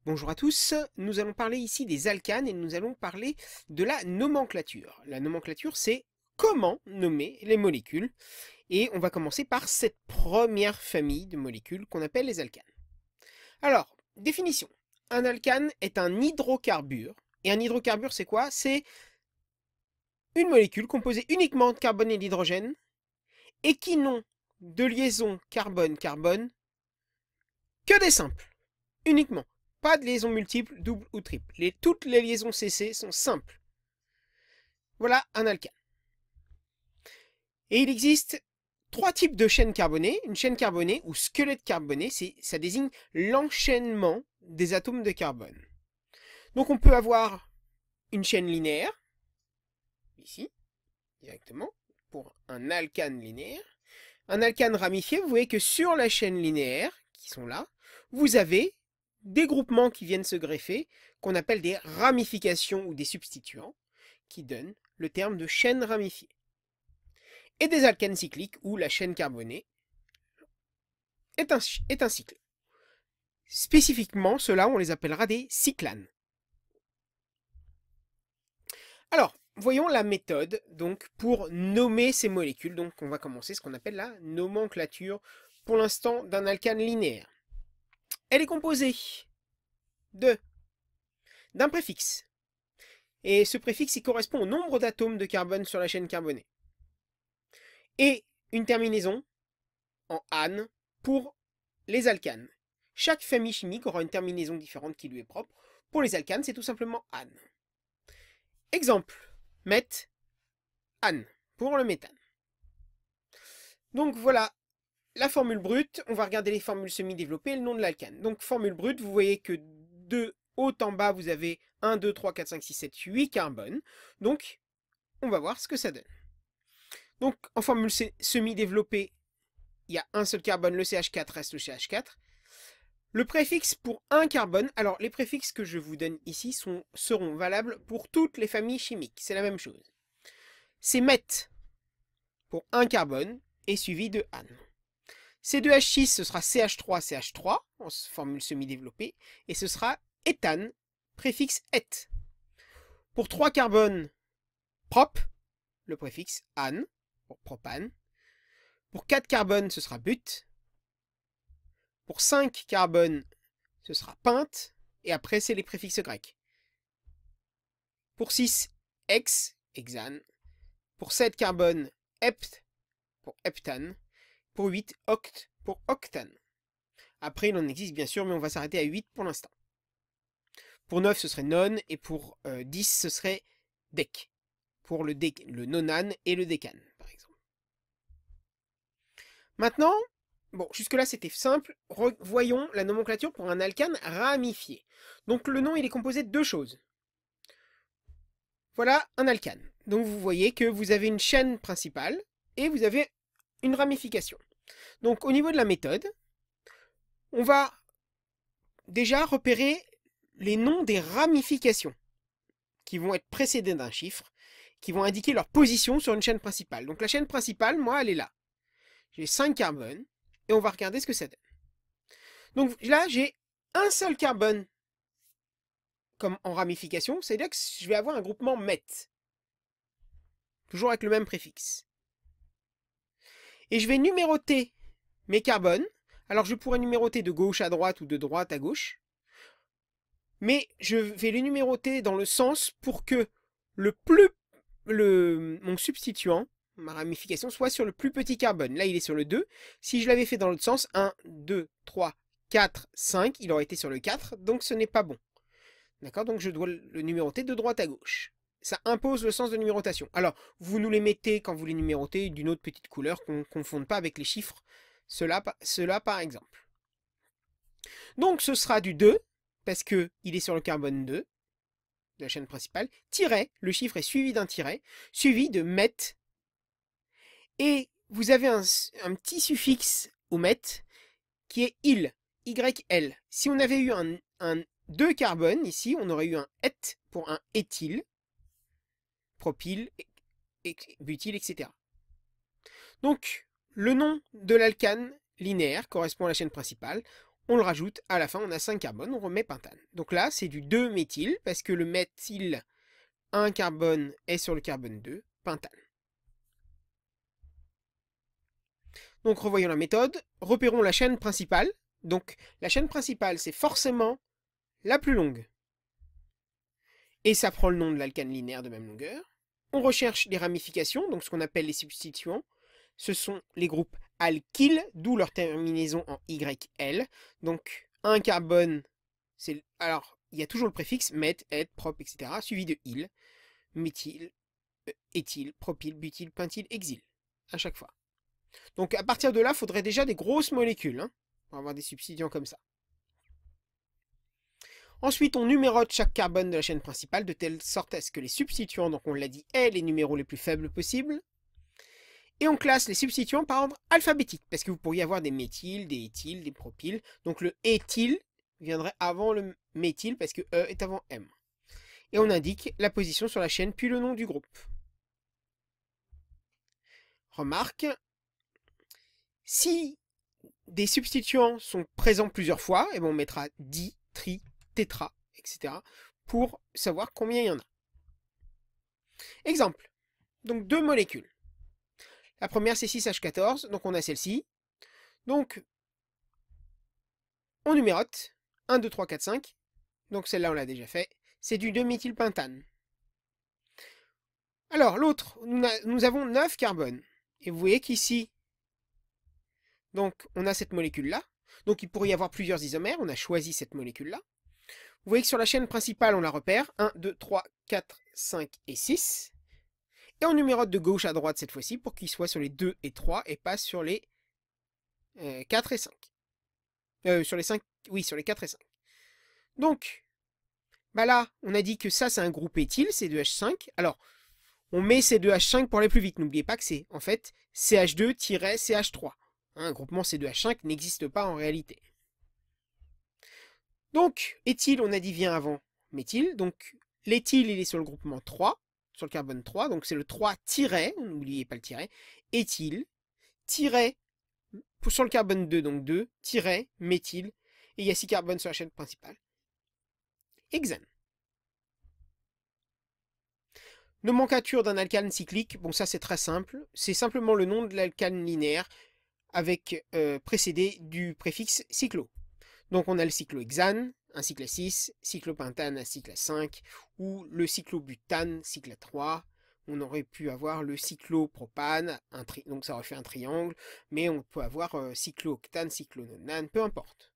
Bonjour à tous, nous allons parler ici des alcanes et nous allons parler de la nomenclature. La nomenclature, c'est comment nommer les molécules. Et on va commencer par cette première famille de molécules qu'on appelle les alcanes. Alors, définition. Un alcane est un hydrocarbure. Et un hydrocarbure, c'est quoi? C'est une molécule composée uniquement de carbone et d'hydrogène et qui n'ont de liaison carbone-carbone que des simples, uniquement. Pas de liaisons multiples, doubles ou triples. Toutes les liaisons CC sont simples. Voilà un alcane. Et il existe trois types de chaînes carbonées. Une chaîne carbonée ou squelette carboné, ça désigne l'enchaînement des atomes de carbone. Donc on peut avoir une chaîne linéaire, ici, directement, pour un alcane linéaire. Un alcane ramifié, vous voyez que sur la chaîne linéaire, qui sont là, vous avez des groupements qui viennent se greffer, qu'on appelle des ramifications ou des substituants, qui donnent le terme de chaîne ramifiée. Et des alcanes cycliques, où la chaîne carbonée est un cycle. Spécifiquement, ceux-là, on les appellera des cyclanes. Alors, voyons la méthode donc pour nommer ces molécules. Donc, on va commencer ce qu'on appelle la nomenclature, pour l'instant, d'un alcane linéaire. Elle est composée d'un préfixe. Et ce préfixe, il correspond au nombre d'atomes de carbone sur la chaîne carbonée. Et une terminaison en ane pour les alcanes. Chaque famille chimique aura une terminaison différente qui lui est propre. Pour les alcanes, c'est tout simplement ane. Exemple, meth, ane, pour le méthane. Donc voilà la formule brute. On va regarder les formules semi-développées et le nom de l'alcane. Donc formule brute, vous voyez que de haut en bas, vous avez 1, 2, 3, 4, 5, 6, 7, 8 carbones. Donc, on va voir ce que ça donne. Donc, en formule semi-développée, il y a un seul carbone, le CH4 reste le CH4. Le préfixe pour un carbone, alors les préfixes que je vous donne ici seront valables pour toutes les familles chimiques, c'est la même chose. C'est meth pour un carbone et suivi de ane. C2H6, ce sera CH3, en formule semi-développée, et ce sera éthane, préfixe et. Pour 3 carbones, prop, le préfixe ane, pour propane. Pour 4 carbones, ce sera but. Pour 5 carbones, ce sera pente. Et après, c'est les préfixes grecs. Pour 6, hexane. Pour 7 carbones, hept, pour heptane. Pour 8, oct, pour octane. Après, il en existe bien sûr, mais on va s'arrêter à 8 pour l'instant. Pour 9, ce serait non. Et pour 10, ce serait dec. Pour le nonane et le décane, par exemple. Maintenant, bon, jusque-là c'était simple. Voyons la nomenclature pour un alcane ramifié. Donc le nom, il est composé de deux choses. Voilà un alcane. Donc vous voyez que vous avez une chaîne principale et vous avez une ramification. Donc au niveau de la méthode, on va déjà repérer les noms des ramifications qui vont être précédés d'un chiffre, qui vont indiquer leur position sur une chaîne principale. Donc la chaîne principale, moi, elle est là. J'ai 5 carbones et on va regarder ce que ça donne. Donc là, j'ai un seul carbone comme en ramification, c'est-à-dire que je vais avoir un groupement meth. Toujours avec le même préfixe. Et je vais numéroter mes carbones. Alors je pourrais numéroter de gauche à droite ou de droite à gauche. Mais je vais les numéroter dans le sens pour que mon substituant, ma ramification, soit sur le plus petit carbone. Là, il est sur le 2. Si je l'avais fait dans l'autre sens, 1, 2, 3, 4, 5, il aurait été sur le 4, donc ce n'est pas bon. D'accord? Donc je dois le numéroter de droite à gauche. Ça impose le sens de numérotation. Alors, vous nous les mettez quand vous les numérotez d'une autre petite couleur qu'on ne confonde pas avec les chiffres. Cela par exemple. Donc ce sera du 2, parce qu'il est sur le carbone 2, de la chaîne principale, tiret, le chiffre est suivi d'un tiret, suivi de meth. Et vous avez un petit suffixe au meth qui est il, YL. Si on avait eu un 2 carbone ici, on aurait eu un et pour un éthyle, propyle, butyl, etc. Donc, le nom de l'alcane linéaire correspond à la chaîne principale. on le rajoute, à la fin on a 5 carbones, on remet pentane. Donc là c'est du 2-méthyle, parce que le méthyle 1 carbone est sur le carbone 2, pentane. Donc revoyons la méthode, repérons la chaîne principale. Donc la chaîne principale c'est forcément la plus longue. Et ça prend le nom de l'alcane linéaire de même longueur. On recherche les ramifications, donc ce qu'on appelle les substituants. Ce sont les groupes alkyles, d'où leur terminaison en YL. Donc un carbone, alors il y a toujours le préfixe meth, eth, prop, etc. suivi de il, méthyle, éthyle, propyle, butyle, pentyle, exyle, à chaque fois. Donc à partir de là, il faudrait déjà des grosses molécules, hein, pour avoir des substituants comme ça. Ensuite, on numérote chaque carbone de la chaîne principale de telle sorte à ce que les substituants, donc on l'a dit, aient les numéros les plus faibles possibles. Et on classe les substituants par ordre alphabétique, parce que vous pourriez avoir des méthyles, des éthyles, des propyles. Donc le éthyle viendrait avant le méthyle, parce que E est avant M. Et on indique la position sur la chaîne, puis le nom du groupe. Remarque, si des substituants sont présents plusieurs fois, et on mettra di, tri, tétra, etc. pour savoir combien il y en a. Exemple. Donc deux molécules. La première c'est 6H14, donc on a celle-ci. Donc on numérote 1, 2, 3, 4, 5. Donc celle-là on l'a déjà fait. C'est du 2-méthylpentane. Alors l'autre, nous avons 9 carbones. Et vous voyez qu'ici, donc on a cette molécule-là. Donc il pourrait y avoir plusieurs isomères, on a choisi cette molécule-là. Vous voyez que sur la chaîne principale, on la repère. 1, 2, 3, 4, 5 et 6. Et on numérote de gauche à droite cette fois-ci pour qu'il soit sur les 2 et 3 et pas sur les 4 et 5. Sur les 5, oui, sur les 4 et 5. Donc, bah là, on a dit que ça, c'est un groupe éthyle, C2H5. Alors, on met C2H5 pour aller plus vite. N'oubliez pas que c'est, en fait, CH2-CH3. Un groupement C2H5 n'existe pas en réalité. Donc, éthyle, on a dit vient avant méthyle. Donc, l'éthyle, il est sur le groupement 3, sur le carbone 3. Donc, c'est le 3 tiret, n'oubliez pas le tiret. Éthyle, tiret, sur le carbone 2, donc 2, tiret, méthyle. Et il y a 6 carbones sur la chaîne principale. Hexane. Nomenclature d'un alcane cyclique, bon ça c'est très simple. C'est simplement le nom de l'alcane linéaire avec précédé du préfixe cyclo. Donc on a le cyclohexane, un cycle à 6, cyclopentane, un cycle à 5, ou le cyclobutane, cycle à 3. On aurait pu avoir le cyclopropane, donc ça aurait fait un triangle, mais on peut avoir cyclooctane, cyclononane, peu importe.